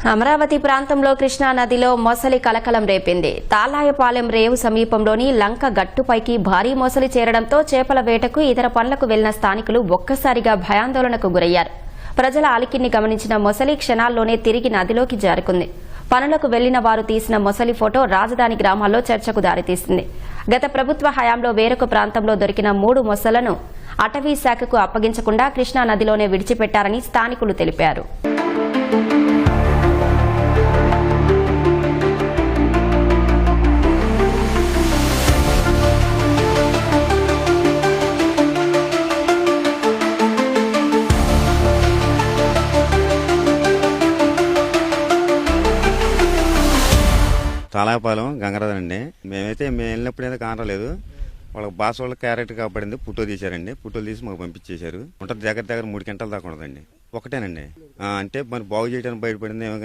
అమరావతి ప్రాంతంలో కృష్ణా నదిలో మొసలి కలకలం రేపింది. తాలాయపాలెం రేవు సమీపంలోని లంక గట్టుపైకి భారీ మొసలి చేరడంతో చేపల వేటకు ఇతర పనులకు వెళ్లిన స్థానికులు ఒక్కసారిగా భయాందోళనకు గురయ్యారు. ప్రజల అలికిడిని గమనించిన మొసలి క్షణాల్లోనే తిరిగి నదిలోకి జారుకుంది. పనులకు వెళ్లిన వారు తీసిన మొసలి ఫోటో రాజధాని గ్రామాల్లో చర్చకు దారితీసింది. గత ప్రభుత్వ హయాంలో వేరొక ప్రాంతంలో దొరికిన 3 మొసళ్లను అటవీ శాఖకు అప్పగించకుండా కృష్ణా నదిలోనే విడిచిపెట్టారని స్థానికులు తెలిపారు. తాలాయపాలెం గంగరాజన్ అండి. మేము వెళ్ళినప్పుడు అయితే కానరాలేదు. వాళ్ళకి బాస్ వాళ్ళ క్యారెట్ కాబడింది, ఫోటో తీశారండి. ఫోటోలు తీసి మాకు పంపించేశారు. ఉంటుంది దగ్గర 3 గంటల దాకా ఉండదండి. ఒకటేనండి. అంటే మరి బాగు చేయడానికి బయటపడింది ఏమో.